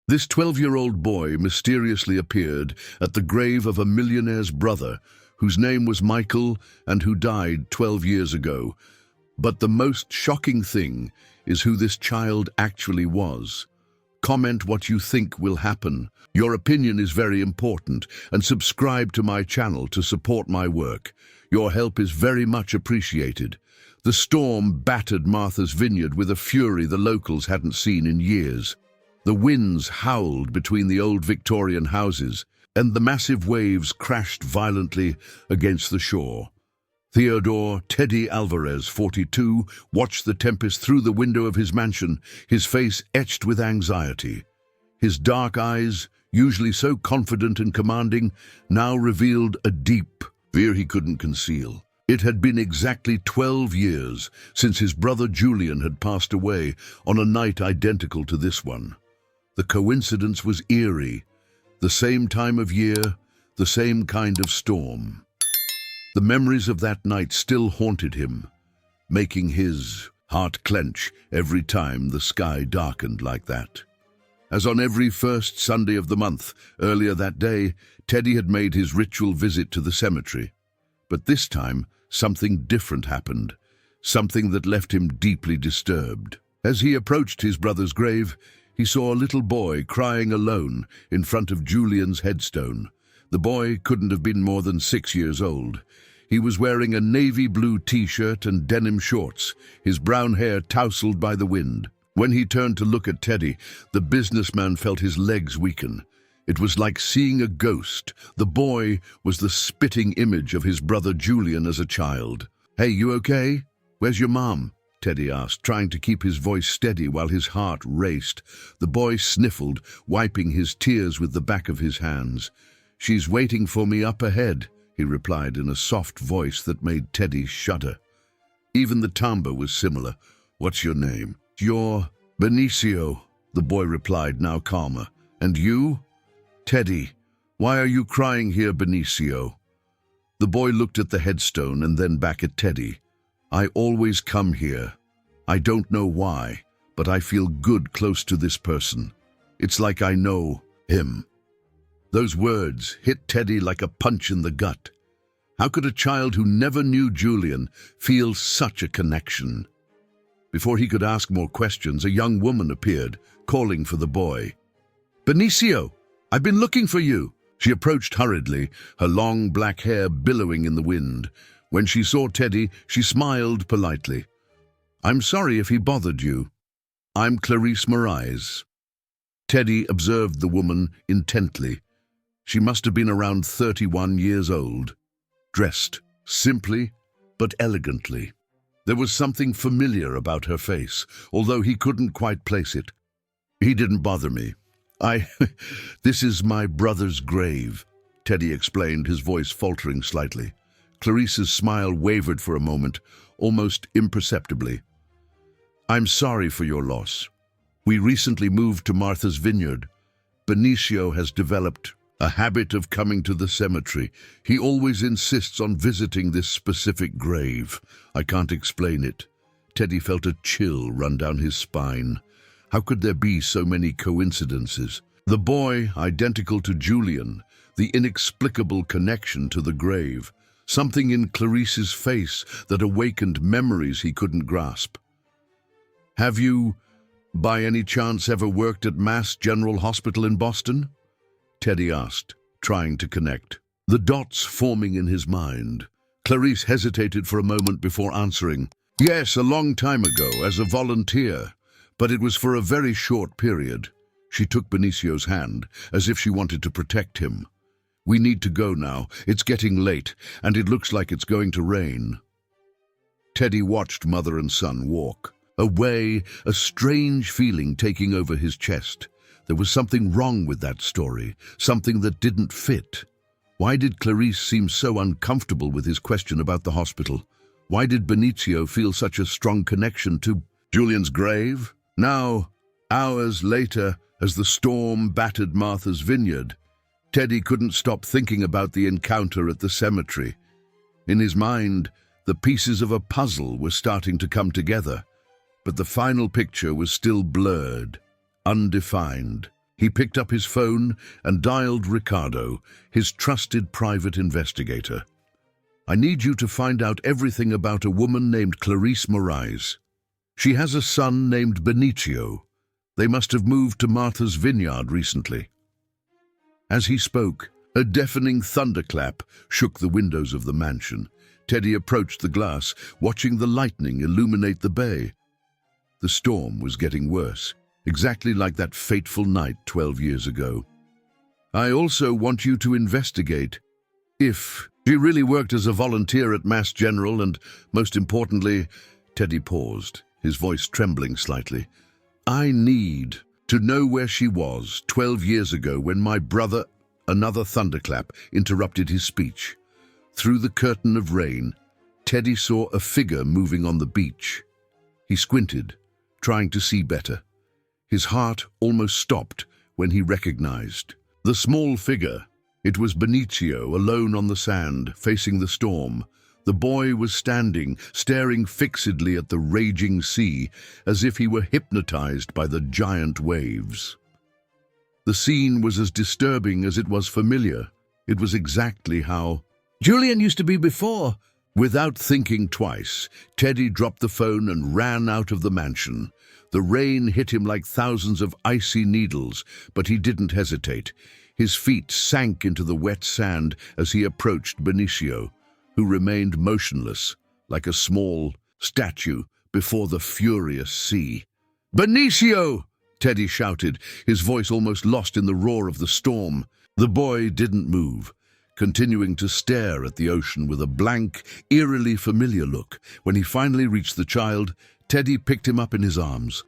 This 12-year-old boy mysteriously appeared at the grave of a millionaire's brother, whose name was Michael and who died 12 years ago. But the most shocking thing is who this child actually was. Comment what you think will happen. Your opinion is very important, and subscribe to my channel to support my work. Your help is very much appreciated. The storm battered Martha's Vineyard with a fury the locals hadn't seen in years. The winds howled between the old Victorian houses, and the massive waves crashed violently against the shore. Theodore Teddy Alvarez, 42, watched the tempest through the window of his mansion, his face etched with anxiety. His dark eyes, usually so confident and commanding, now revealed a deep fear he couldn't conceal. It had been exactly 12 years since his brother Julian had passed away on a night identical to this one. The coincidence was eerie. The same time of year, the same kind of storm. The memories of that night still haunted him, making his heart clench every time the sky darkened like that. As on every first Sunday of the month, earlier that day, Teddy had made his ritual visit to the cemetery. But this time, something different happened, something that left him deeply disturbed. As he approached his brother's grave, he saw a little boy crying alone in front of Julian's headstone. The boy couldn't have been more than 6 years old. He was wearing a navy blue t-shirt and denim shorts, his brown hair tousled by the wind. When he turned to look at Teddy, the businessman felt his legs weaken. It was like seeing a ghost. The boy was the spitting image of his brother Julian as a child. "Hey, you okay? Where's your mom?" Teddy asked, trying to keep his voice steady while his heart raced. The boy sniffled, wiping his tears with the back of his hands. "She's waiting for me up ahead," he replied in a soft voice that made Teddy shudder. Even the timbre was similar. "What's your name?" "You're Benicio," the boy replied, now calmer. "And you?" "Teddy. Why are you crying here, Benicio?" The boy looked at the headstone and then back at Teddy. "I always come here. I don't know why, but I feel good close to this person. It's like I know him." Those words hit Teddy like a punch in the gut. How could a child who never knew Julian feel such a connection? Before he could ask more questions, a young woman appeared, calling for the boy. "Benicio, I've been looking for you." She approached hurriedly, her long black hair billowing in the wind. When she saw Teddy, she smiled politely. "I'm sorry if he bothered you. I'm Clarice Moraes." Teddy observed the woman intently. She must have been around 31 years old, dressed simply but elegantly. There was something familiar about her face, although he couldn't quite place it. "He didn't bother me. This is my brother's grave," Teddy explained, his voice faltering slightly. Clarice's smile wavered for a moment, almost imperceptibly. "I'm sorry for your loss. We recently moved to Martha's Vineyard. Benicio has developed a habit of coming to the cemetery. He always insists on visiting this specific grave. I can't explain it." Teddy felt a chill run down his spine. How could there be so many coincidences? The boy, identical to Julian, the inexplicable connection to the grave, something in Clarice's face that awakened memories he couldn't grasp. "Have you, by any chance, ever worked at Mass General Hospital in Boston?" Teddy asked, trying to connect. The dots forming in his mind. Clarice hesitated for a moment before answering. "Yes, a long time ago, as a volunteer, but it was for a very short period." She took Benicio's hand, as if she wanted to protect him. "We need to go now. It's getting late, and it looks like it's going to rain." Teddy watched mother and son walk away, a strange feeling taking over his chest. There was something wrong with that story, something that didn't fit. Why did Clarice seem so uncomfortable with his question about the hospital? Why did Benicio feel such a strong connection to Julian's grave? Now, hours later, as the storm battered Martha's Vineyard, Teddy couldn't stop thinking about the encounter at the cemetery. In his mind, the pieces of a puzzle were starting to come together, but the final picture was still blurred, undefined. He picked up his phone and dialed Ricardo, his trusted private investigator. "I need you to find out everything about a woman named Clarice Moraes. She has a son named Benicio. They must have moved to Martha's Vineyard recently." As he spoke, a deafening thunderclap shook the windows of the mansion. Teddy approached the glass, watching the lightning illuminate the bay. The storm was getting worse, exactly like that fateful night 12 years ago. "I also want you to investigate if she really worked as a volunteer at Mass General and, most importantly," Teddy paused, his voice trembling slightly, "I need to know where she was 12 years ago when my brother—" Another thunderclap interrupted his speech. Through the curtain of rain, Teddy saw a figure moving on the beach. He squinted, trying to see better. His heart almost stopped when he recognized the small figure. It was Benicio, alone on the sand, facing the storm. The boy was standing, staring fixedly at the raging sea, as if he were hypnotized by the giant waves. The scene was as disturbing as it was familiar. It was exactly how Julian used to be before. Without thinking twice, Teddy dropped the phone and ran out of the mansion. The rain hit him like thousands of icy needles, but he didn't hesitate. His feet sank into the wet sand as he approached Benicio, who remained motionless, like a small statue before the furious sea. "Benicio!" Teddy shouted, his voice almost lost in the roar of the storm. The boy didn't move, continuing to stare at the ocean with a blank, eerily familiar look. When he finally reached the child, Teddy picked him up in his arms.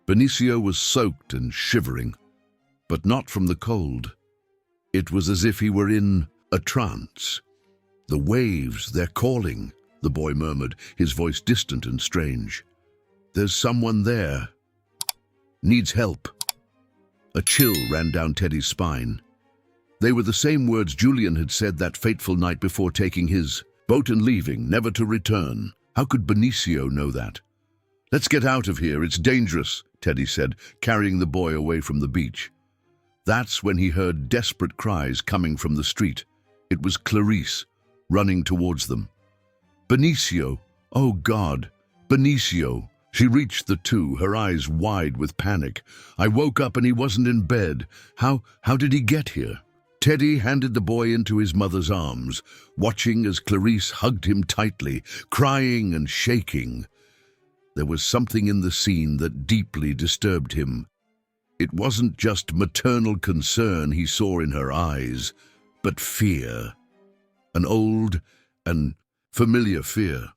Benicio was soaked and shivering, but not from the cold. It was as if he were in a trance. "The waves, they're calling," the boy murmured, his voice distant and strange. "There's someone there. Needs help." A chill ran down Teddy's spine. They were the same words Julian had said that fateful night before taking his boat and leaving, never to return. How could Benicio know that? "Let's get out of here, it's dangerous," Teddy said, carrying the boy away from the beach. That's when he heard desperate cries coming from the street. It was Clarice, running towards them. "Benicio! Oh God! Benicio!" She reached the two, her eyes wide with panic. "I woke up and he wasn't in bed. How did he get here?" Teddy handed the boy into his mother's arms, watching as Clarice hugged him tightly, crying and shaking. There was something in the scene that deeply disturbed him. It wasn't just maternal concern he saw in her eyes, but fear. An old and familiar fear.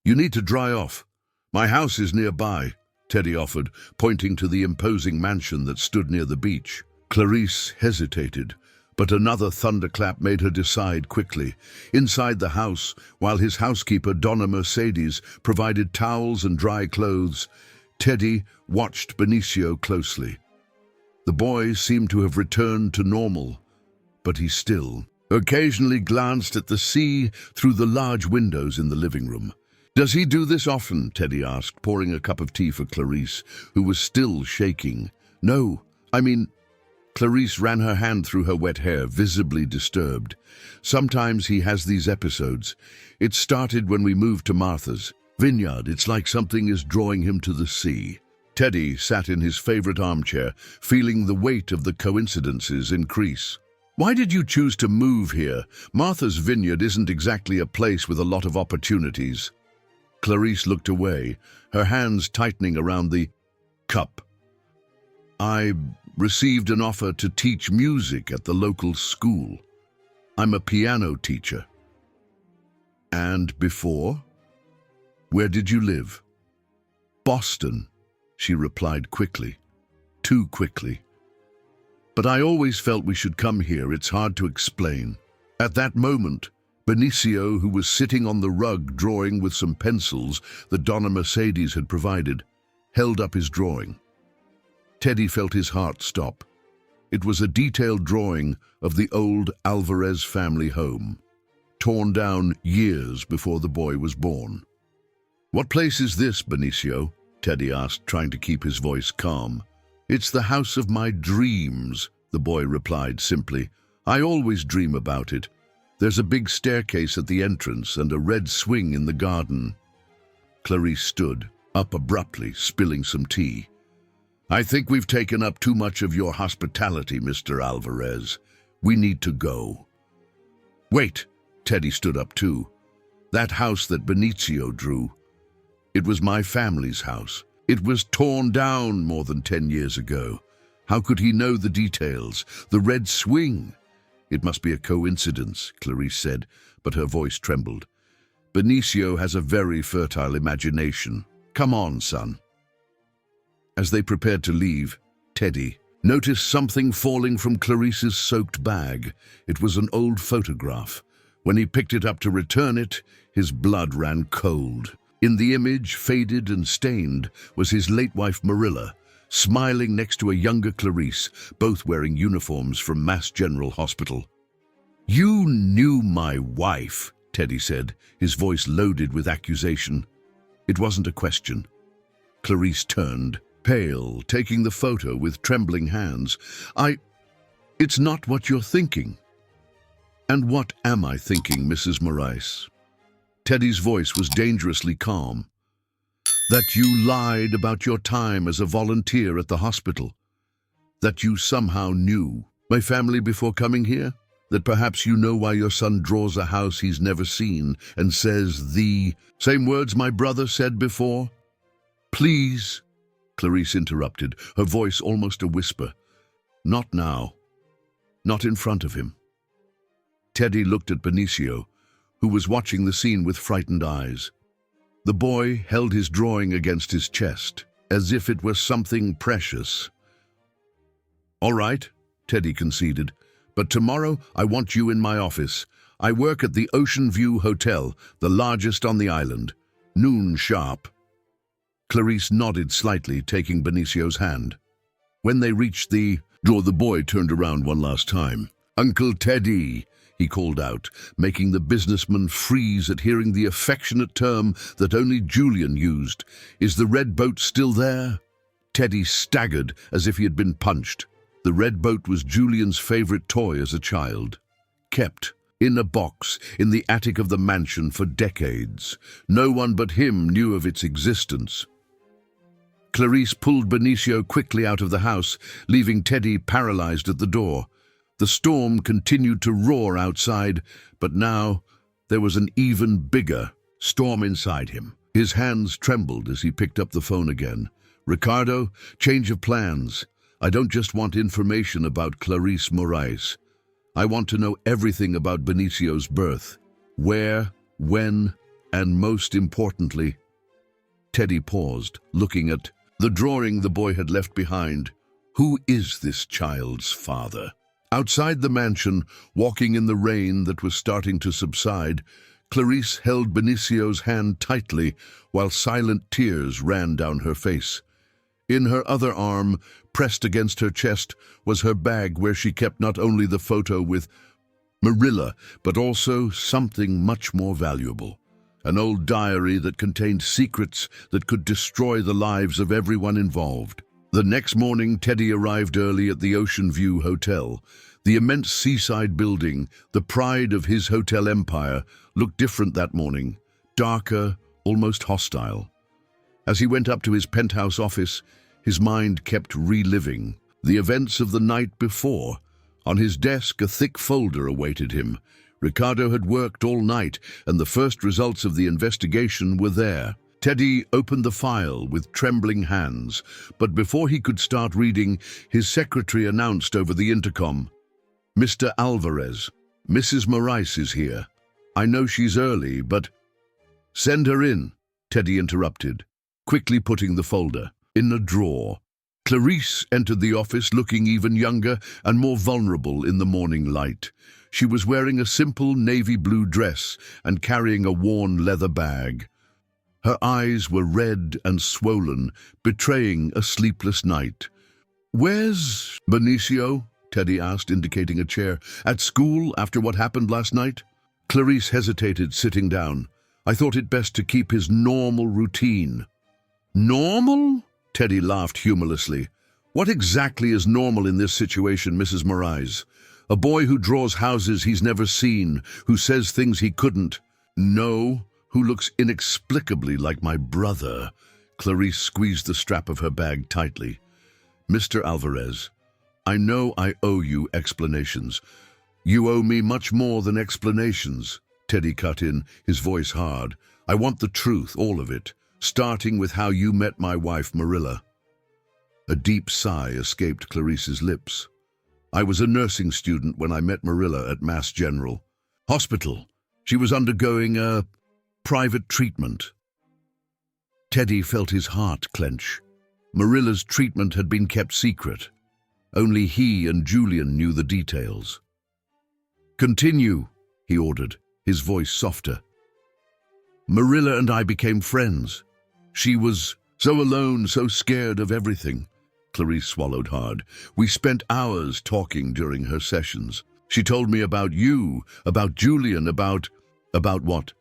"You need to dry off. My house is nearby," Teddy offered, pointing to the imposing mansion that stood near the beach. Clarice hesitated, but another thunderclap made her decide quickly. Inside the house, while his housekeeper, Donna Mercedes, provided towels and dry clothes, Teddy watched Benicio closely. The boy seemed to have returned to normal, but he still occasionally glanced at the sea through the large windows in the living room. "Does he do this often?" Teddy asked, pouring a cup of tea for Clarice, who was still shaking. "No, I mean—" Clarice ran her hand through her wet hair, visibly disturbed. "Sometimes he has these episodes. It started when we moved to Martha's Vineyard. It's like something is drawing him to the sea." Teddy sat in his favorite armchair, feeling the weight of the coincidences increase. "Why did you choose to move here? Martha's Vineyard isn't exactly a place with a lot of opportunities." Clarice looked away, her hands tightening around the cup. "I received an offer to teach music at the local school. I'm a piano teacher." "And before? Where did you live?" "Boston," she replied quickly. Too quickly. "But I always felt we should come here. It's hard to explain." At that moment, Benicio, who was sitting on the rug drawing with some pencils that Donna Mercedes had provided, held up his drawing. Teddy felt his heart stop. It was a detailed drawing of the old Alvarez family home, torn down years before the boy was born. "What place is this, Benicio?" Teddy asked, trying to keep his voice calm. "It's the house of my dreams," the boy replied simply. "I always dream about it. There's a big staircase at the entrance and a red swing in the garden." Clarice stood up abruptly, spilling some tea. "I think we've taken up too much of your hospitality, Mr. Alvarez. We need to go." "Wait," Teddy stood up too. "That house that Benicio drew, it was my family's house. It was torn down more than 10 years ago. How could he know the details? The red swing." "It must be a coincidence," Clarice said, but her voice trembled. "Benicio has a very fertile imagination. Come on, son." As they prepared to leave, Teddy noticed something falling from Clarice's soaked bag. It was an old photograph. When he picked it up to return it, his blood ran cold. In the image, faded and stained, was his late wife Marilla, smiling next to a younger Clarice, both wearing uniforms from Mass General Hospital. "You knew my wife," Teddy said, his voice loaded with accusation. It wasn't a question. Clarice turned, pale, taking the photo with trembling hands. It's not what you're thinking." "And what am I thinking, Mrs. Morais?" Teddy's voice was dangerously calm. "That you lied about your time as a volunteer at the hospital. That you somehow knew my family before coming here. That perhaps you know why your son draws a house he's never seen and says the same words my brother said before." "Please," Clarice interrupted, her voice almost a whisper. "Not now. Not in front of him." Teddy looked at Benicio, who was watching the scene with frightened eyes. The boy held his drawing against his chest, as if it were something precious. "All right," Teddy conceded, "but tomorrow I want you in my office. I work at the Ocean View Hotel, the largest on the island. Noon sharp." Clarice nodded slightly, taking Benicio's hand. When they reached the door, the boy turned around one last time. "Uncle Teddy," he called out, making the businessman freeze at hearing the affectionate term that only Julian used. "Is the red boat still there?" Teddy staggered as if he had been punched. The red boat was Julian's favorite toy as a child. Kept in a box in the attic of the mansion for decades. No one but him knew of its existence. Clarice pulled Benicio quickly out of the house, leaving Teddy paralyzed at the door. The storm continued to roar outside, but now there was an even bigger storm inside him. His hands trembled as he picked up the phone again. "Ricardo, change of plans. I don't just want information about Clarice Morais. I want to know everything about Benicio's birth. Where, when, and most importantly..." Teddy paused, looking at the drawing the boy had left behind. Who is this child's father? Outside the mansion, walking in the rain that was starting to subside, Clarice held Benicio's hand tightly while silent tears ran down her face. In her other arm, pressed against her chest, was her bag where she kept not only the photo with Marilla, but also something much more valuable. An old diary that contained secrets that could destroy the lives of everyone involved. The next morning, Teddy arrived early at the Ocean View Hotel. The immense seaside building, the pride of his hotel empire, looked different that morning, darker, almost hostile. As he went up to his penthouse office, his mind kept reliving the events of the night before. On his desk, a thick folder awaited him. Ricardo had worked all night, and the first results of the investigation were there. Teddy opened the file with trembling hands, but before he could start reading, his secretary announced over the intercom, "Mr. Alvarez, Mrs. Morais is here. I know she's early, but..." "Send her in," Teddy interrupted, quickly putting the folder in a drawer. Clarice entered the office looking even younger and more vulnerable in the morning light. She was wearing a simple navy blue dress and carrying a worn leather bag. Her eyes were red and swollen, betraying a sleepless night. "Where's Benicio?" Teddy asked, indicating a chair. "At school after what happened last night?" Clarice hesitated, sitting down. "I thought it best to keep his normal routine." "Normal?" Teddy laughed humorlessly. What exactly is normal in this situation, Mrs. Morais? A boy who draws houses he's never seen, who says things he couldn't. No, who looks inexplicably like my brother. Clarice squeezed the strap of her bag tightly. Mr. Alvarez, I know I owe you explanations. You owe me much more than explanations. Teddy cut in, his voice hard. I want the truth, all of it, starting with how you met my wife, Marilla. A deep sigh escaped Clarice's lips. I was a nursing student when I met Marilla at Mass General Hospital. She was undergoing a private treatment. Teddy felt his heart clench. Marilla's treatment had been kept secret. Only he and Julian knew the details. Continue, he ordered, his voice softer. Marilla and I became friends. She was so alone, so scared of everything. Clarice swallowed hard. We spent hours talking during her sessions. She told me about you, about Julian, about what?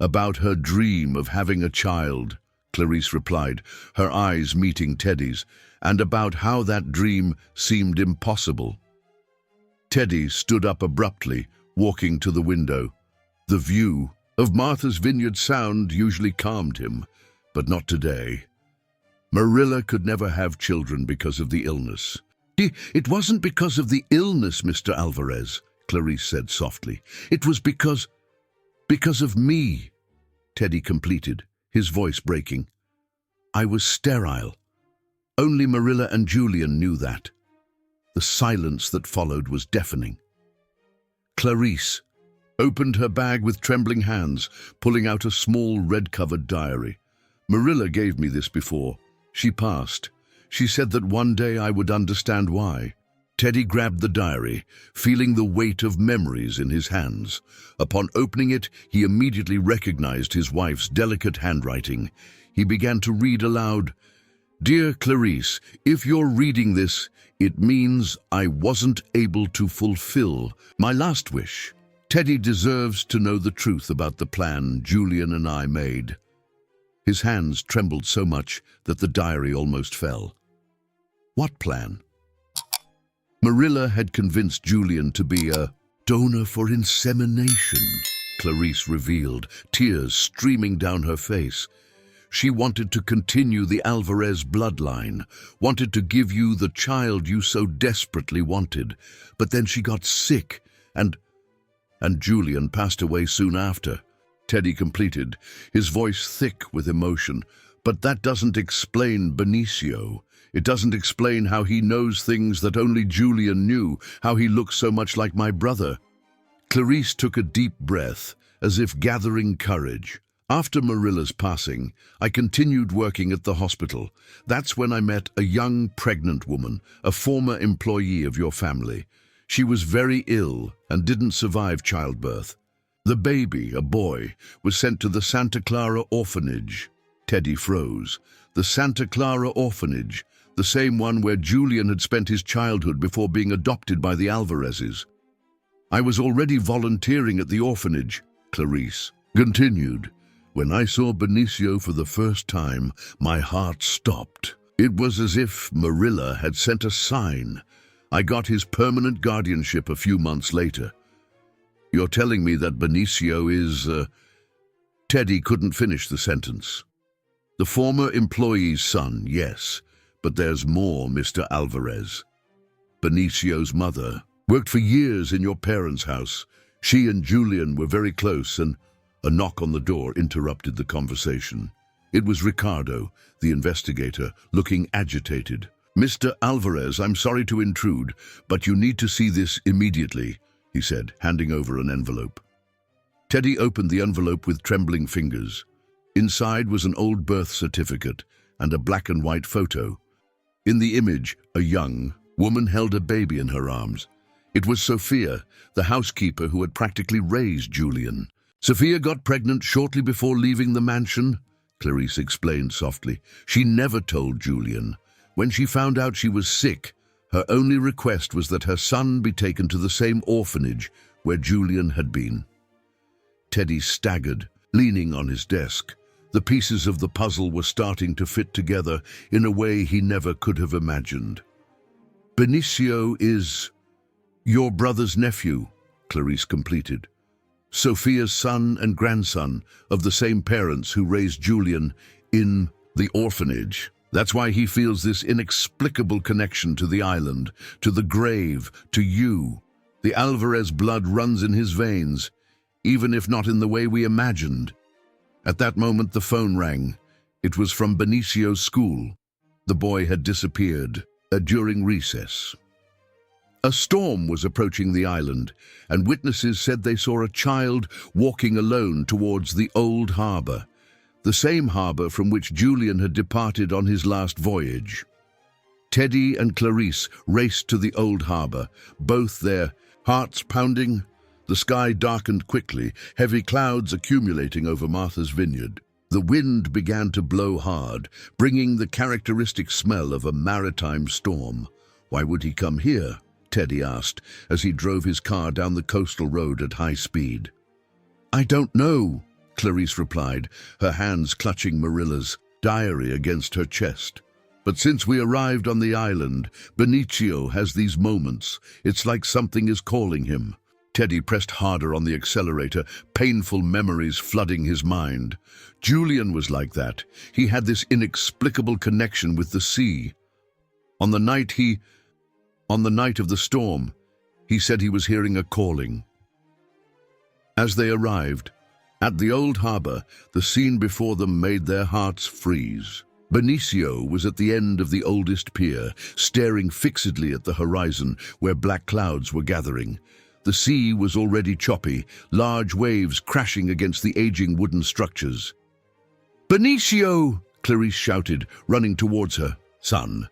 About her dream of having a child, Clarice replied, her eyes meeting Teddy's, and about how that dream seemed impossible. Teddy stood up abruptly, walking to the window. The view of Martha's Vineyard Sound usually calmed him, but not today. Marilla could never have children because of the illness. It wasn't because of the illness, Mr. Alvarez, Clarice said softly. It was because of me, Teddy completed, his voice breaking. I was sterile. Only Marilla and Julian knew that. The silence that followed was deafening. Clarice opened her bag with trembling hands, pulling out a small red-covered diary. Marilla gave me this before. She passed. She said that one day I would understand why. Teddy grabbed the diary, feeling the weight of memories in his hands. Upon opening it, he immediately recognized his wife's delicate handwriting. He began to read aloud, Dear Clarice, if you're reading this, it means I wasn't able to fulfill my last wish. Teddy deserves to know the truth about the plan Julian and I made. His hands trembled so much that the diary almost fell. What plan? Marilla had convinced Julian to be a donor for insemination, Clarice revealed, tears streaming down her face. She wanted to continue the Alvarez bloodline, wanted to give you the child you so desperately wanted. But then she got sick, and Julian passed away soon after. Teddy completed, his voice thick with emotion. But that doesn't explain Benicio. It doesn't explain how he knows things that only Julian knew, how he looks so much like my brother. Clarice took a deep breath, as if gathering courage. After Marilla's passing, I continued working at the hospital. That's when I met a young pregnant woman, a former employee of your family. She was very ill and didn't survive childbirth. The baby, a boy, was sent to the Santa Clara orphanage. Teddy froze. The Santa Clara orphanage, the same one where Julian had spent his childhood before being adopted by the Alvarezes. I was already volunteering at the orphanage, Clarice continued. When I saw Benicio for the first time, my heart stopped. It was as if Marilla had sent a sign. I got his permanent guardianship a few months later. You're telling me that Benicio is, Teddy couldn't finish the sentence. The former employee's son, yes, but there's more, Mr. Alvarez. Benicio's mother worked for years in your parents' house. She and Julian were very close, and a knock on the door interrupted the conversation. It was Ricardo, the investigator, looking agitated. Mr. Alvarez, I'm sorry to intrude, but you need to see this immediately, he said, handing over an envelope. Teddy opened the envelope with trembling fingers. Inside was an old birth certificate and a black and white photo. In the image, a young woman held a baby in her arms. It was Sophia, the housekeeper who had practically raised Julian. Sophia got pregnant shortly before leaving the mansion, Clarice explained softly. She never told Julian. When she found out she was sick, her only request was that her son be taken to the same orphanage where Julian had been. Teddy staggered, leaning on his desk. The pieces of the puzzle were starting to fit together in a way he never could have imagined. Benicio is your brother's nephew, Clarice completed. Sophia's son and grandson of the same parents who raised Julian in the orphanage. That's why he feels this inexplicable connection to the island, to the grave, to you. The Alvarez blood runs in his veins, even if not in the way we imagined. At that moment, the phone rang. It was from Benicio's school. The boy had disappeared during recess. A storm was approaching the island, and witnesses said they saw a child walking alone towards the old harbor, the same harbor from which Julian had departed on his last voyage. Teddy and Clarice raced to the old harbor, both their hearts pounding. The sky darkened quickly, heavy clouds accumulating over Martha's Vineyard. The wind began to blow hard, bringing the characteristic smell of a maritime storm. "Why would he come here?" Teddy asked as he drove his car down the coastal road at high speed. "I don't know," Clarice replied, her hands clutching Marilla's diary against her chest. "But since we arrived on the island, Benicio has these moments. It's like something is calling him." Teddy pressed harder on the accelerator, painful memories flooding his mind. Julian was like that. He had this inexplicable connection with the sea. On the night of the storm, he said he was hearing a calling. As they arrived at the old harbor, the scene before them made their hearts freeze. Benicio was at the end of the oldest pier, staring fixedly at the horizon where black clouds were gathering. The sea was already choppy, large waves crashing against the aging wooden structures. "Benicio!" Clarice shouted, running towards her. "Son."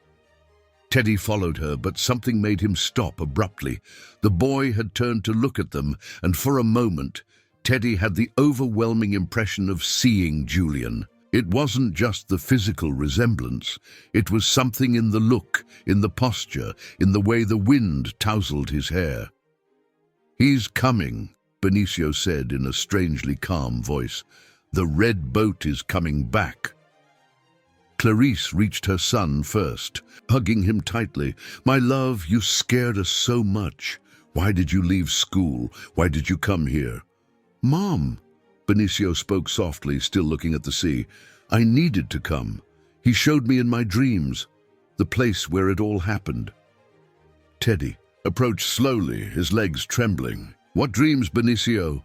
Teddy followed her, but something made him stop abruptly. The boy had turned to look at them, and for a moment, Teddy had the overwhelming impression of seeing Julian. It wasn't just the physical resemblance. It was something in the look, in the posture, in the way the wind tousled his hair. "He's coming," Benicio said in a strangely calm voice. "The red boat is coming back." Clarice reached her son first, hugging him tightly. "My love, you scared us so much. Why did you leave school? Why did you come here?" "Mom," Benicio spoke softly, still looking at the sea. "I needed to come. He showed me in my dreams, the place where it all happened." Teddy approached slowly, his legs trembling. "What dreams, Benicio?"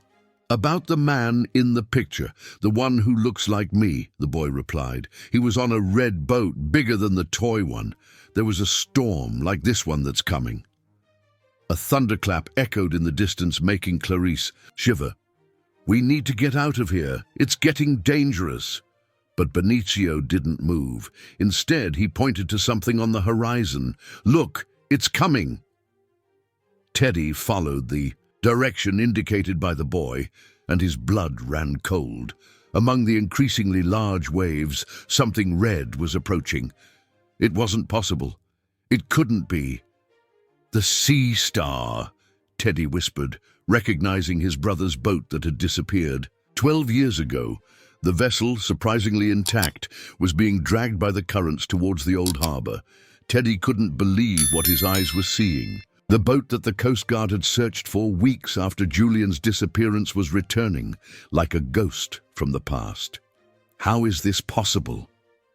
"About the man in the picture, the one who looks like me," the boy replied. "He was on a red boat, bigger than the toy one. There was a storm, like this one that's coming." A thunderclap echoed in the distance, making Clarice shiver. "We need to get out of here. It's getting dangerous." But Benicio didn't move. Instead, he pointed to something on the horizon. "Look, it's coming." Teddy followed the direction indicated by the boy, and his blood ran cold. Among the increasingly large waves, something red was approaching. It wasn't possible. It couldn't be. "The Sea Star," Teddy whispered, recognizing his brother's boat that had disappeared. 12 years ago, the vessel, surprisingly intact, was being dragged by the currents towards the old harbor. Teddy couldn't believe what his eyes were seeing. The boat that the Coast Guard had searched for weeks after Julian's disappearance was returning, like a ghost from the past. "How is this possible?"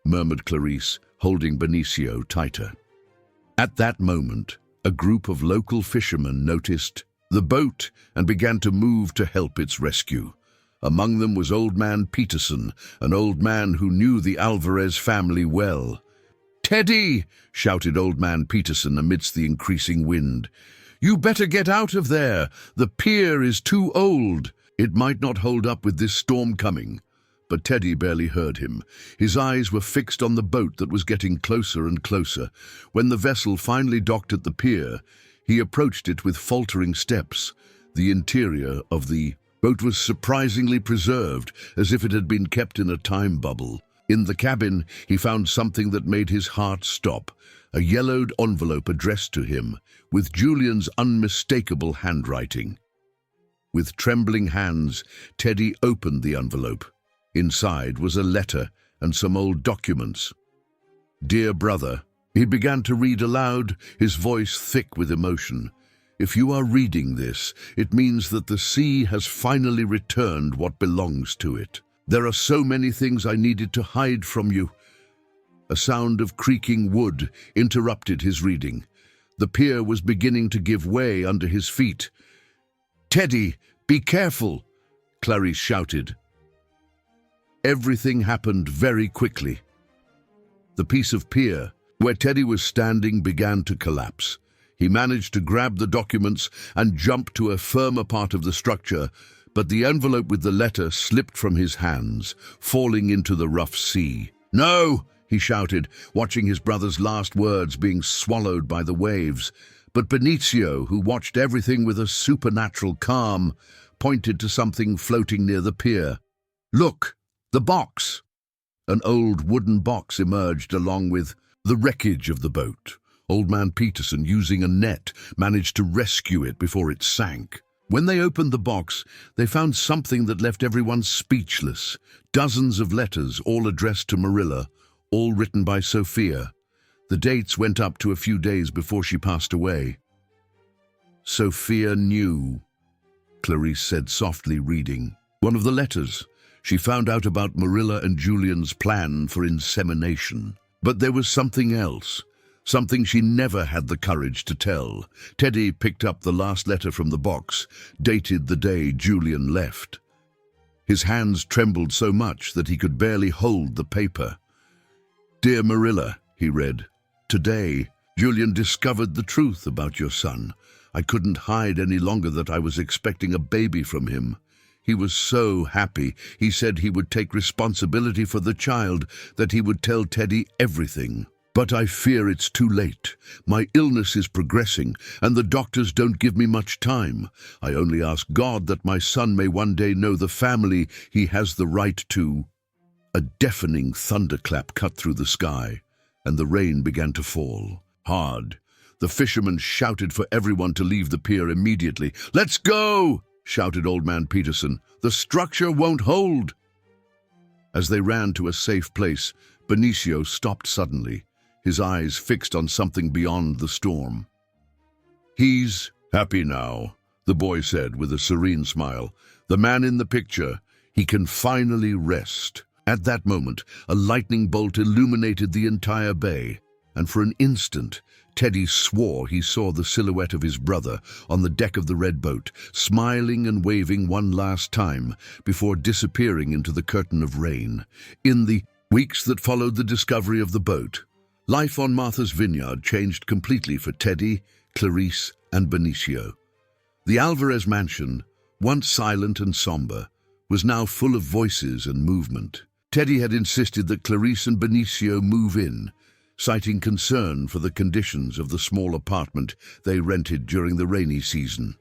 murmured Clarice, holding Benicio tighter. At that moment, a group of local fishermen noticed the boat and began to move to help its rescue. Among them was Old Man Peterson, an old man who knew the Alvarez family well. "Teddy!" shouted Old Man Peterson amidst the increasing wind. "You better get out of there. The pier is too old. It might not hold up with this storm coming." But Teddy barely heard him. His eyes were fixed on the boat that was getting closer and closer. When the vessel finally docked at the pier, he approached it with faltering steps. The interior of the boat was surprisingly preserved, as if it had been kept in a time bubble. In the cabin, he found something that made his heart stop, a yellowed envelope addressed to him, with Julian's unmistakable handwriting. With trembling hands, Teddy opened the envelope. Inside was a letter and some old documents. "Dear brother," He began to read aloud, his voice thick with emotion. "If you are reading this, it means that the sea has finally returned what belongs to it. There are so many things I needed to hide from you." A sound of creaking wood interrupted his reading. The pier was beginning to give way under his feet. "Teddy, be careful!" Clarice shouted. Everything happened very quickly. The piece of pier where Teddy was standing began to collapse. He managed to grab the documents and jump to a firmer part of the structure, but the envelope with the letter slipped from his hands, falling into the rough sea. "No!" he shouted, watching his brother's last words being swallowed by the waves. But Benicio, who watched everything with a supernatural calm, pointed to something floating near the pier. "Look, the box!" An old wooden box emerged along with the wreckage of the boat. Old man Peterson, using a net, managed to rescue it before it sank. When they opened the box, they found something that left everyone speechless. Dozens of letters, all addressed to Marilla, all written by Sophia. The dates went up to a few days before she passed away. "Sophia knew," Clarice said softly, reading. "One of the letters. She found out about Marilla and Julian's plan for insemination. But there was something else. Something she never had the courage to tell." Teddy picked up the last letter from the box, dated the day Julian left. His hands trembled so much that he could barely hold the paper. "Dear Marilla," he read, "today, Julian discovered the truth about your son. I couldn't hide any longer that I was expecting a baby from him. He was so happy. He said he would take responsibility for the child, that he would tell Teddy everything. But I fear it's too late. My illness is progressing, and the doctors don't give me much time. I only ask God that my son may one day know the family he has the right to." A deafening thunderclap cut through the sky, and the rain began to fall. Hard. The fishermen shouted for everyone to leave the pier immediately. "Let's go!" shouted Old Man Peterson. "The structure won't hold." As they ran to a safe place, Benicio stopped suddenly, his eyes fixed on something beyond the storm. "He's happy now," the boy said with a serene smile. "The man in the picture, he can finally rest." At that moment, a lightning bolt illuminated the entire bay, and for an instant, Teddy swore he saw the silhouette of his brother on the deck of the red boat, smiling and waving one last time before disappearing into the curtain of rain. In the weeks that followed the discovery of the boat, life on Martha's Vineyard changed completely for Teddy, Clarice, and Benicio. The Alvarez mansion, once silent and somber, was now full of voices and movement. Teddy had insisted that Clarice and Benicio move in, citing concern for the conditions of the small apartment they rented during the rainy season.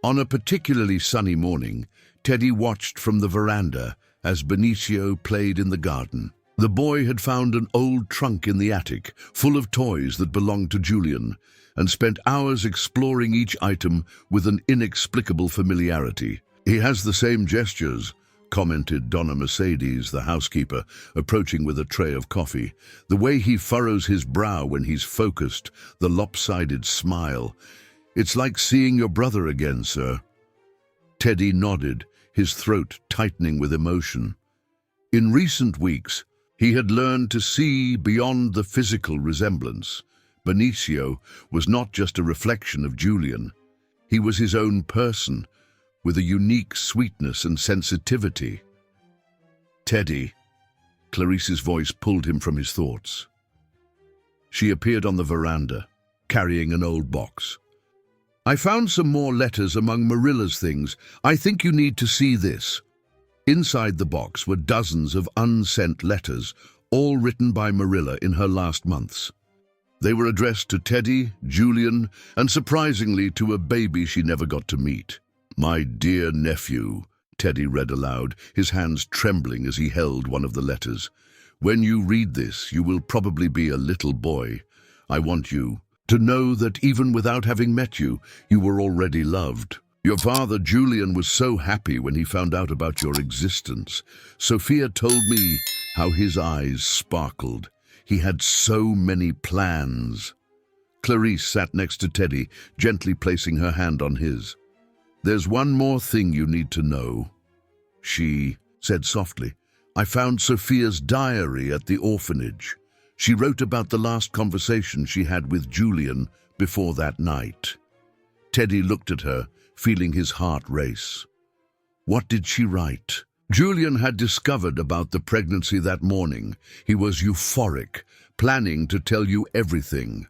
On a particularly sunny morning, Teddy watched from the veranda as Benicio played in the garden. The boy had found an old trunk in the attic, full of toys that belonged to Julian, and spent hours exploring each item with an inexplicable familiarity. "He has the same gestures," commented Donna Mercedes, the housekeeper, approaching with a tray of coffee. "The way he furrows his brow when he's focused, the lopsided smile. It's like seeing your brother again, sir." Teddy nodded, his throat tightening with emotion. In recent weeks, he had learned to see beyond the physical resemblance. Benicio was not just a reflection of Julian. He was his own person, with a unique sweetness and sensitivity. "Teddy," Clarice's voice pulled him from his thoughts. She appeared on the veranda, carrying an old box. "I found some more letters among Marilla's things. I think you need to see this." Inside the box were dozens of unsent letters, all written by Marilla in her last months. They were addressed to Teddy, Julian, and surprisingly to a baby she never got to meet. "My dear nephew," Teddy read aloud, his hands trembling as he held one of the letters. "When you read this, you will probably be a little boy. I want you to know that even without having met you, you were already loved. Your father, Julian, was so happy when he found out about your existence. Sophia told me how his eyes sparkled. He had so many plans. Clarice sat next to Teddy, gently placing her hand on his. "There's one more thing you need to know," she said softly. "I found Sophia's diary at the orphanage. She wrote about the last conversation she had with Julian before that night." Teddy looked at her, feeling his heart race. What did she write? Julian had discovered about the pregnancy that morning. He was euphoric, planning to tell you everything.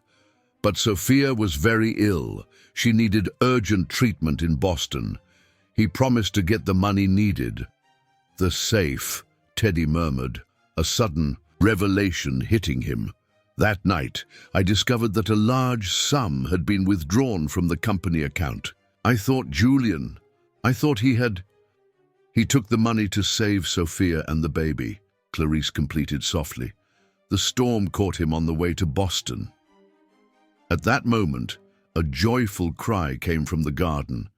But Sophia was very ill. She needed urgent treatment in Boston. He promised to get the money needed. "The safe," Teddy murmured, a sudden revelation hitting him. "That night, I discovered that a large sum had been withdrawn from the company account. I thought he took the money to save Sophia and the baby," Clarice completed softly. "The storm caught him on the way to Boston." At that moment, a joyful cry came from the garden.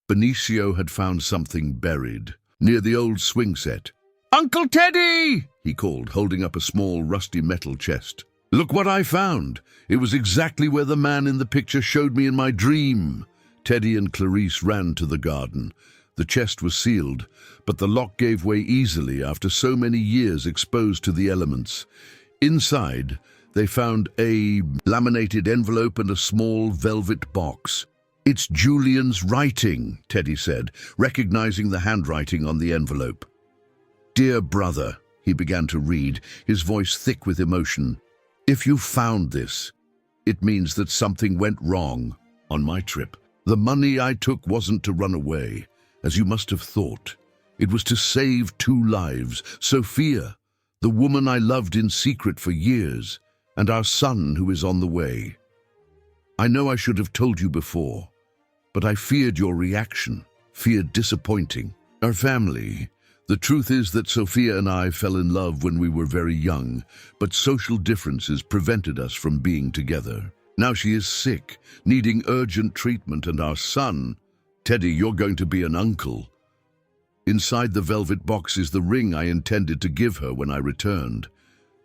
Benicio had found something buried near the old swing set. "Uncle Teddy!" he called, holding up a small, rusty metal chest. "Look what I found! It was exactly where the man in the picture showed me in my dream." Teddy and Clarice ran to the garden. The chest was sealed, but the lock gave way easily after so many years exposed to the elements. Inside, they found a laminated envelope and a small velvet box. "It's Julian's writing," Teddy said, recognizing the handwriting on the envelope. "Dear brother," he began to read, his voice thick with emotion. "If you found this, it means that something went wrong on my trip. The money I took wasn't to run away, as you must have thought. It was to save 2 lives, Sophia, the woman I loved in secret for years, and our son who is on the way. I know I should have told you before, but I feared your reaction, feared disappointing our family. The truth is that Sophia and I fell in love when we were very young, but social differences prevented us from being together. Now she is sick, needing urgent treatment, and our son, Teddy, you're going to be an uncle. Inside the velvet box is the ring I intended to give her when I returned.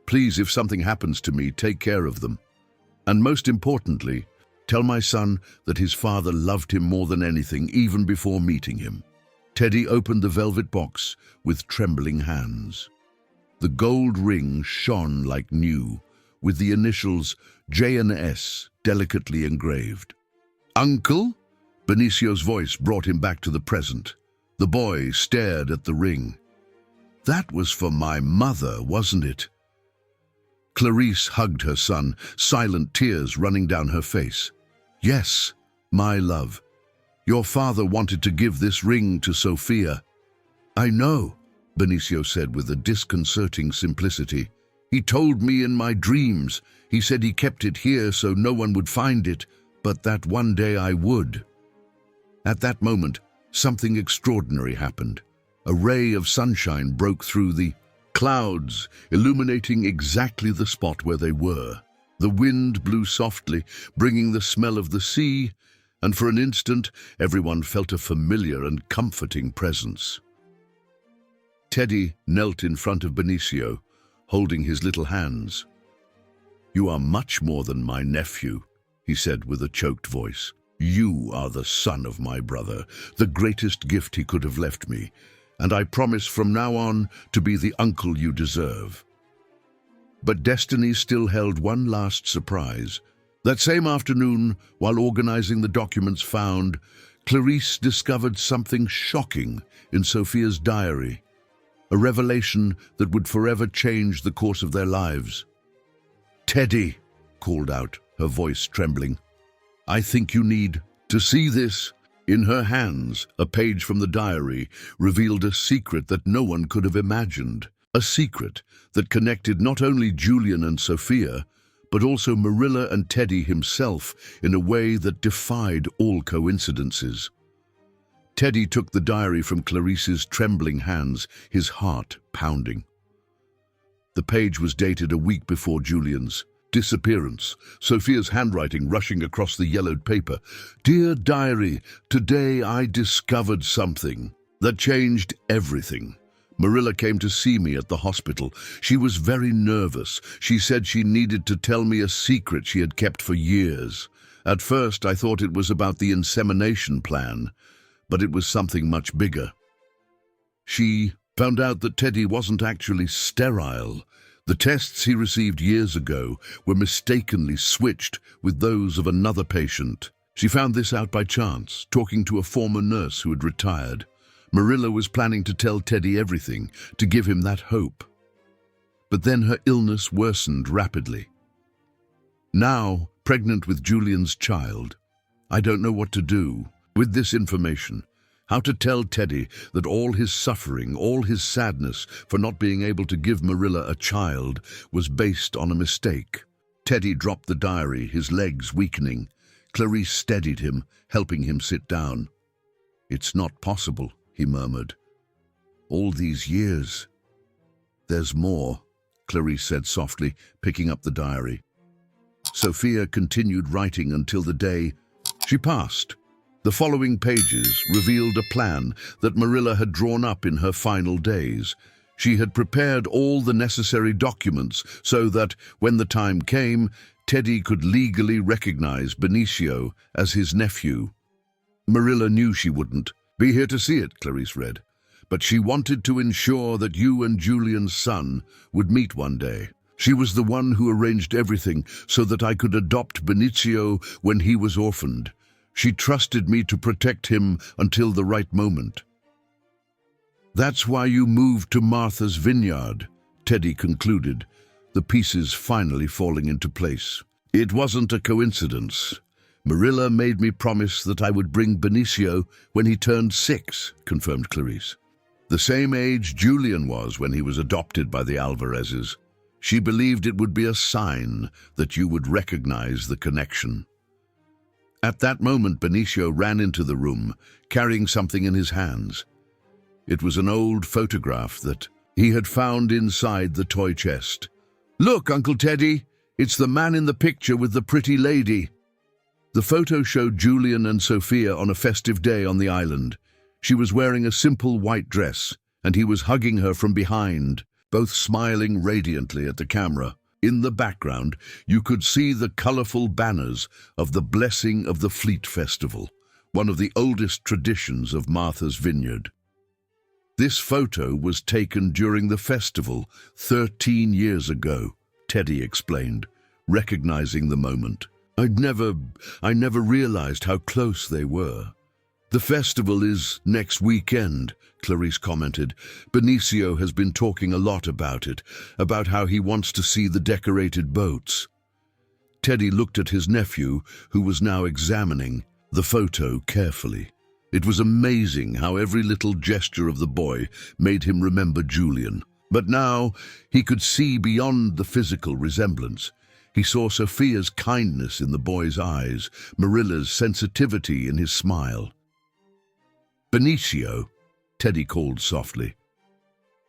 Please, if something happens to me, take care of them. And most importantly, tell my son that his father loved him more than anything, even before meeting him." Teddy opened the velvet box with trembling hands. The gold ring shone like new, with the initials J and S delicately engraved. "Uncle?" Benicio's voice brought him back to the present. The boy stared at the ring. "That was for my mother, wasn't it?" Clarice hugged her son, silent tears running down her face. "Yes, my love. Your father wanted to give this ring to Sophia." "I know," Benicio said with a disconcerting simplicity. "He told me in my dreams. He said he kept it here so no one would find it, but that one day I would." At that moment, something extraordinary happened. A ray of sunshine broke through the clouds, illuminating exactly the spot where they were. The wind blew softly, bringing the smell of the sea, and for an instant, everyone felt a familiar and comforting presence. Teddy knelt in front of Benicio, holding his little hands. "You are much more than my nephew," he said with a choked voice. "You are the son of my brother, the greatest gift he could have left me, and I promise from now on to be the uncle you deserve." But destiny still held one last surprise. That same afternoon, while organizing the documents found, Clarice discovered something shocking in Sophia's diary, a revelation that would forever change the course of their lives. "Teddy," called out, her voice trembling, "I think you need to see this." In her hands, a page from the diary revealed a secret that no one could have imagined, a secret that connected not only Julian and Sophia, but also Marilla and Teddy himself in a way that defied all coincidences. Teddy took the diary from Clarice's trembling hands, his heart pounding. The page was dated a week before Julian's disappearance, Sophia's handwriting rushing across the yellowed paper. "Dear diary, today I discovered something that changed everything. Marilla came to see me at the hospital. She was very nervous. She said she needed to tell me a secret she had kept for years. At first, I thought it was about the insemination plan, but it was something much bigger. She found out that Teddy wasn't actually sterile. The tests he received years ago were mistakenly switched with those of another patient. She found this out by chance, talking to a former nurse who had retired. Marilla was planning to tell Teddy everything, to give him that hope. But then her illness worsened rapidly. Now, pregnant with Julian's child, I don't know what to do with this information. How to tell Teddy that all his suffering, all his sadness for not being able to give Marilla a child was based on a mistake. Teddy dropped the diary, his legs weakening. Clarice steadied him, helping him sit down. "It's not possible," he murmured. "All these years." "There's more," Clarice said softly, picking up the diary. Sophia continued writing until the day she passed. The following pages revealed a plan that Marilla had drawn up in her final days. She had prepared all the necessary documents so that, when the time came, Teddy could legally recognize Benicio as his nephew. Marilla knew she wouldn't be here to see it, Clarice read, but she wanted to ensure that you and Julian's son would meet one day. She was the one who arranged everything so that I could adopt Benicio when he was orphaned. She trusted me to protect him until the right moment. "That's why you moved to Martha's Vineyard," Teddy concluded, the pieces finally falling into place. "It wasn't a coincidence. Marilla made me promise that I would bring Benicio when he turned 6, confirmed Clarice. The same age Julian was when he was adopted by the Alvarezes. She believed it would be a sign that you would recognize the connection. At that moment, Benicio ran into the room, carrying something in his hands. It was an old photograph that he had found inside the toy chest. "Look, Uncle Teddy, it's the man in the picture with the pretty lady." The photo showed Julian and Sophia on a festive day on the island. She was wearing a simple white dress, and he was hugging her from behind, both smiling radiantly at the camera. In the background, you could see the colorful banners of the Blessing of the Fleet Festival, one of the oldest traditions of Martha's Vineyard. This photo was taken during the festival 13 years ago, Teddy explained, recognizing the moment. I never realized how close they were. "The festival is next weekend," Clarice commented. "Benicio has been talking a lot about it, about how he wants to see the decorated boats." Teddy looked at his nephew, who was now examining the photo carefully. It was amazing how every little gesture of the boy made him remember Julian. But now he could see beyond the physical resemblance. He saw Sophia's kindness in the boy's eyes, Marilla's sensitivity in his smile. "Benicio," Teddy called softly,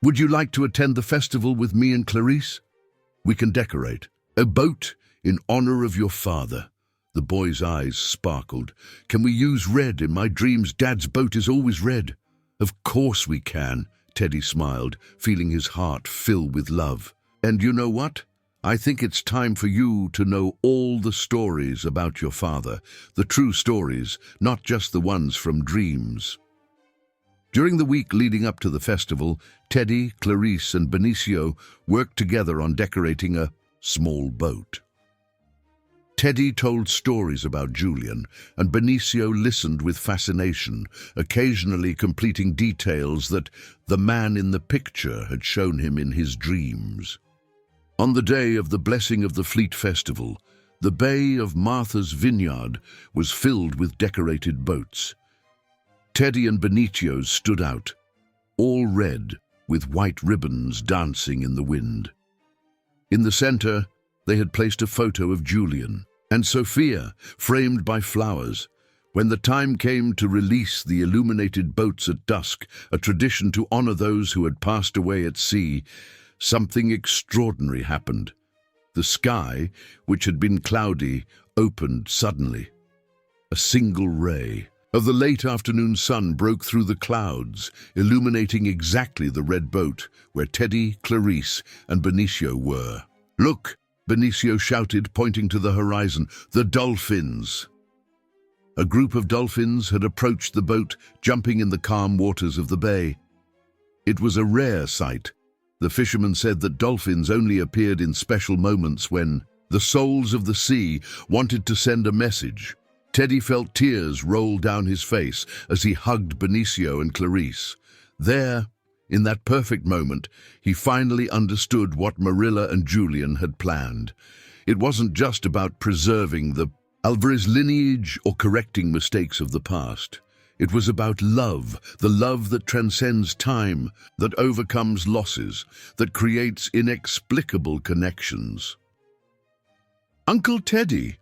"would you like to attend the festival with me and Clarice? We can decorate a boat in honor of your father." The boy's eyes sparkled. "Can we use red? In my dreams, Dad's boat is always red." "Of course we can," Teddy smiled, feeling his heart fill with love. "And you know what? I think it's time for you to know all the stories about your father, the true stories, not just the ones from dreams." During the week leading up to the festival, Teddy, Clarice, and Benicio worked together on decorating a small boat. Teddy told stories about Julian, and Benicio listened with fascination, occasionally completing details that the man in the picture had shown him in his dreams. On the day of the Blessing of the Fleet Festival, the bay of Martha's Vineyard was filled with decorated boats. Teddy and Benicio stood out, all red, with white ribbons dancing in the wind. In the center, they had placed a photo of Julian and Sophia, framed by flowers. When the time came to release the illuminated boats at dusk, a tradition to honor those who had passed away at sea, something extraordinary happened. The sky, which had been cloudy, opened suddenly. A single ray, of the late afternoon sun broke through the clouds, illuminating exactly the red boat where Teddy, Clarice, and Benicio were. "Look!" Benicio shouted, pointing to the horizon. "The dolphins!" A group of dolphins had approached the boat, jumping in the calm waters of the bay. It was a rare sight. The fishermen said that dolphins only appeared in special moments when the souls of the sea wanted to send a message. Teddy felt tears roll down his face as he hugged Benicio and Clarice. There, in that perfect moment, he finally understood what Marilla and Julian had planned. It wasn't just about preserving the Alvarez lineage or correcting mistakes of the past. It was about love, the love that transcends time, that overcomes losses, that creates inexplicable connections. "Uncle Teddy,"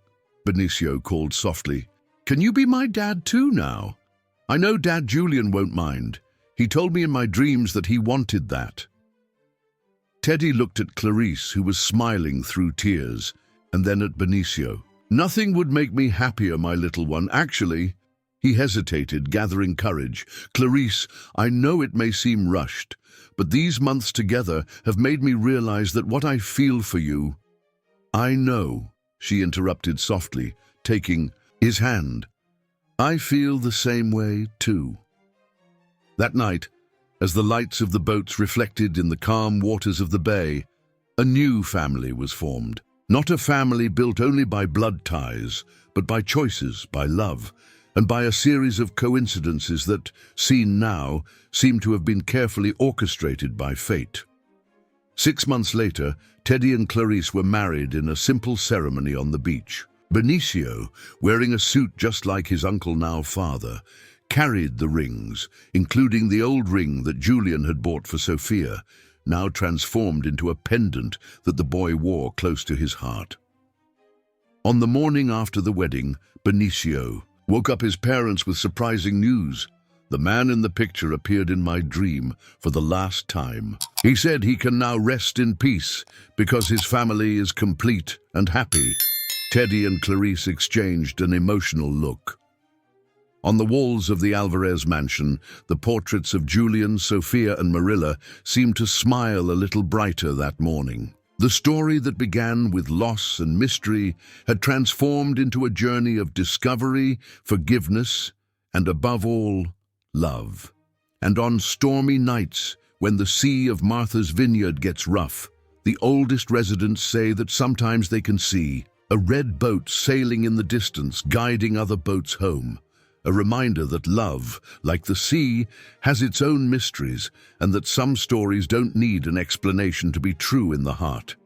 Benicio called softly, "can you be my dad too now? I know Dad Julian won't mind. He told me in my dreams that he wanted that." Teddy looked at Clarice, who was smiling through tears, and then at Benicio. "Nothing would make me happier, my little one. Actually," he hesitated, gathering courage. "Clarice, I know it may seem rushed, but these months together have made me realize that what I feel for you—" "I know," she interrupted softly, taking his hand. "I feel the same way, too." That night, as the lights of the boats reflected in the calm waters of the bay, a new family was formed. Not a family built only by blood ties, but by choices, by love, and by a series of coincidences that, seen now, seem to have been carefully orchestrated by fate. 6 months later, Teddy and Clarice were married in a simple ceremony on the beach. Benicio, wearing a suit just like his uncle now father, carried the rings, including the old ring that Julian had bought for Sophia, now transformed into a pendant that the boy wore close to his heart. On the morning after the wedding, Benicio woke up his parents with surprising news. "The man in the picture appeared in my dream for the last time. He said he can now rest in peace because his family is complete and happy." Teddy and Clarice exchanged an emotional look. On the walls of the Alvarez mansion, the portraits of Julian, Sophia, and Marilla seemed to smile a little brighter that morning. The story that began with loss and mystery had transformed into a journey of discovery, forgiveness, and above all, love. And on stormy nights, when the sea of Martha's Vineyard gets rough, the oldest residents say that sometimes they can see a red boat sailing in the distance, guiding other boats home. A reminder that love, like the sea, has its own mysteries, and that some stories don't need an explanation to be true in the heart.